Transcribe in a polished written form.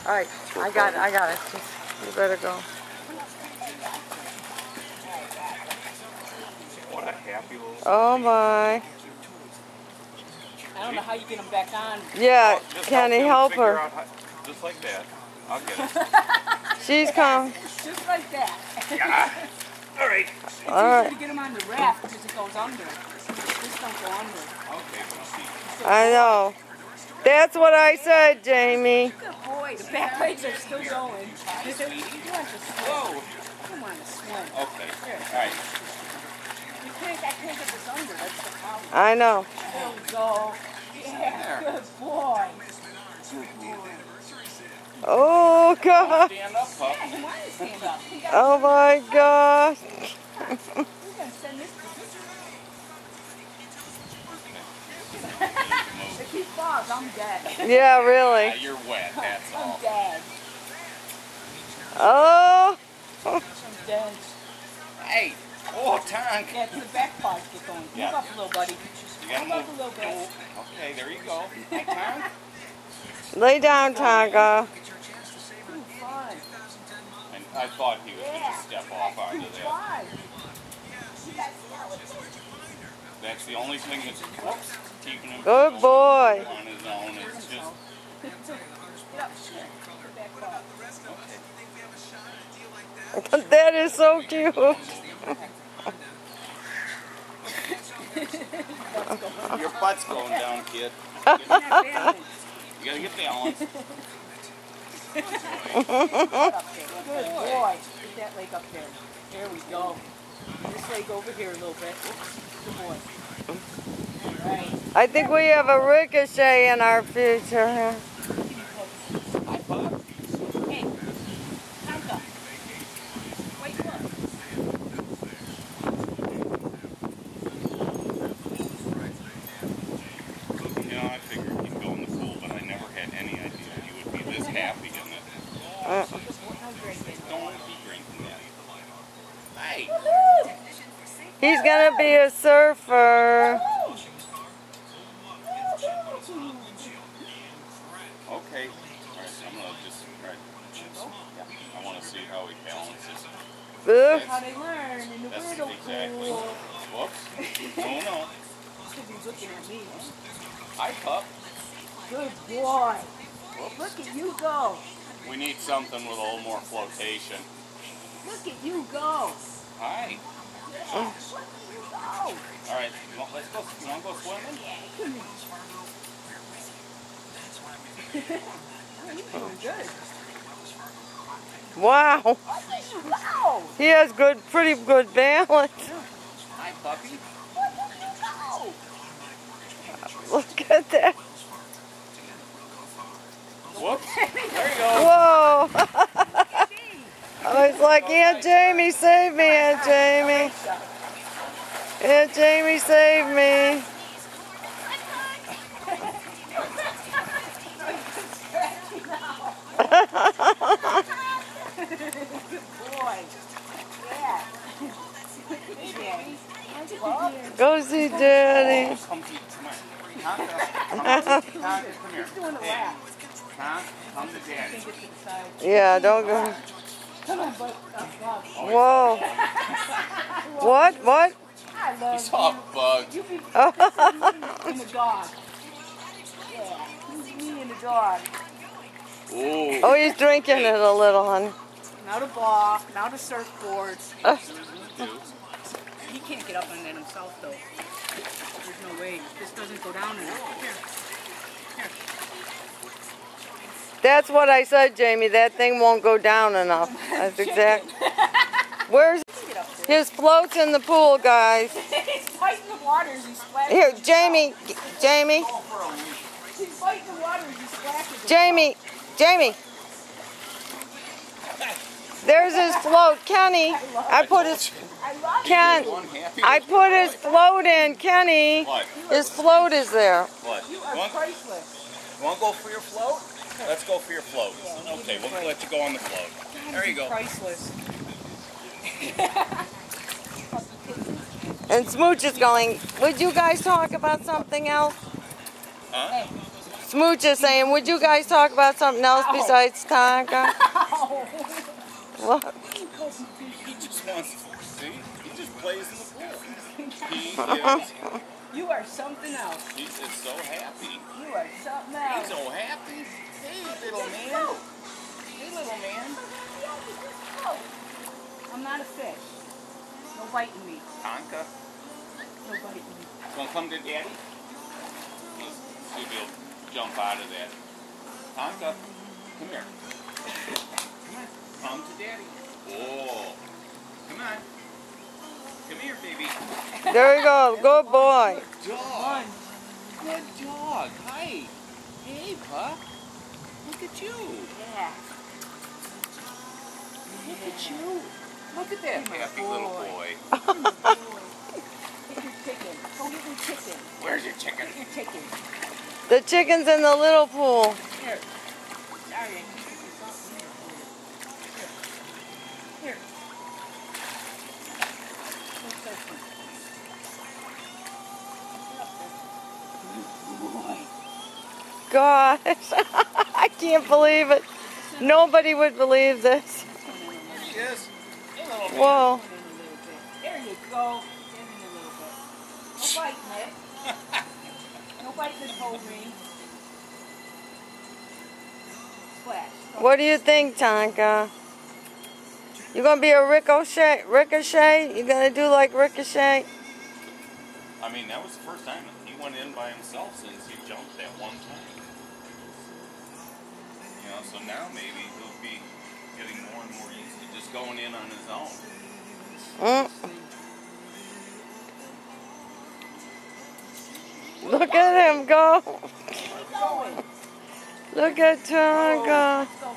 Alright, I got it. Just, you better go. What a happy little... Oh my. I don't know how you get them back on. Yeah, well, can he help her? How, just like that. I'll get it. She's coming. Just like that. Yeah. All right. It's easy to get them on the raft because it goes under. This don't go under. Okay, we'll see. I know. That's what I said, Jamie. Good boy. The back legs are still going. You want to swim? Whoa. Come on, swim. Okay. All right. I can't get this under. That's the problem. I know. There we go. Yeah, good boy. Good boy. Oh God. Stand up, pup. Yeah, he wanted to stand up. Oh my gosh. We're going to send this to If he falls, I'm dead. Yeah, really. Yeah, you're wet, that's all. I'm dead. Oh. I'm dead. Hey. Oh, Tonk. Yeah, it's the back paws get going. Yeah. Move up a little, buddy. You gotta Move up move. a little bit. Okay, there you go. Hey, Tonk. Lay down, Tonka. Ooh, fun. And I thought he was going to step off onto that. Why? That's the only thing that's keeping him Good boy. on his own. It's just... That is so cute. Your butt's going down, kid. You gotta get balance. Good boy. Get that leg up there. There we go. This leg over here a little bit. Good boy. All right. I think we have a ricochet in our future. Hi, pup. Hey, Tonka. Wait, look. You know, I figured he'd go in the pool, but I never had any idea he would be this happy in it. Don't be drinking that. Hey! He's gonna be a surfer. Okay. Alright, I'm gonna just... Alright. Yeah. I want to see how he balances. Oof. How they learn in the That's little exactly. pool. Whoops. Oh, no. Because he's looking at me. Hi, pup. Good boy. Look at you go. We need something with a little more flotation. Look at you go. Hi. Yeah, look at you go. Alright, let's go. You want to go swimming? You're doing good. Wow. Look at you go. He has pretty good balance. Hi, puppy. Look at you go. Look at that. Whoops. There you go. Whoa. I was like, Aunt Jamie, save me, Aunt Jamie. Aunt Jamie, save me. Go see Daddy. Come here. Come here. Hey. Come to Daddy. Yeah, don't go. Whoa. What? What? I love He saw a bug. you. And the dog. Yeah, me and the dog. Ooh. Oh, he's drinking it a little, honey. Now the ball, now the surfboard. He can't get up on that himself, though. There's no way. This doesn't go down enough. Here. That's what I said, Jamie. That thing won't go down enough. That's exact. Where's his float's in the pool, guys? He's fighting the water as he splashes. Here, Jamie. Jamie. He's fighting the water as he splashes. Jamie. Jamie. There's his float, Kenny. I put his float in, Kenny. What? His float is there. What? You are priceless. You want to go for your float? Let's go for your float. Okay, we'll let you go on the float. There you go. Priceless. And Smooch is going, would you guys talk about something else? Huh? Smooch is saying, would you guys talk about something else besides Tonka? What? He just wants to see. He just plays in the pool. He is. You are something else. He is so happy. You are something He's else. so happy. Hey, little man. Hey, little man. I'm not a fish. No biting me. Tonka, No biting me. gonna come to Daddy? Let's see if he'll jump out of that. Tonka, come here. Come on. Come to Daddy. Oh, come on. Come here, baby. There you go. Good boy. Good dog. Good dog. Hi. Hey, pup. Look at you. Yeah. Look at you. Look at that happy little boy. Get your chicken. Go get your chicken. Where's your chicken? Get your chicken. The chicken's in the little pool. Here. Sorry. Here. Gosh, I can't believe it. Nobody would believe this. There she is. Hey, little man. Whoa. There you go. Get in a little bit. No biting it. No biting this whole ring. Splash. What do you think, Tonka? You gonna be a ricochet? Ricochet? You gonna do like Ricochet? I mean, that was the first time he went in by himself since he jumped that one time. You know, so now maybe he'll be getting more and more used to just going in on his own. Look at him go. Keep going. Look at Tonka. Let's go.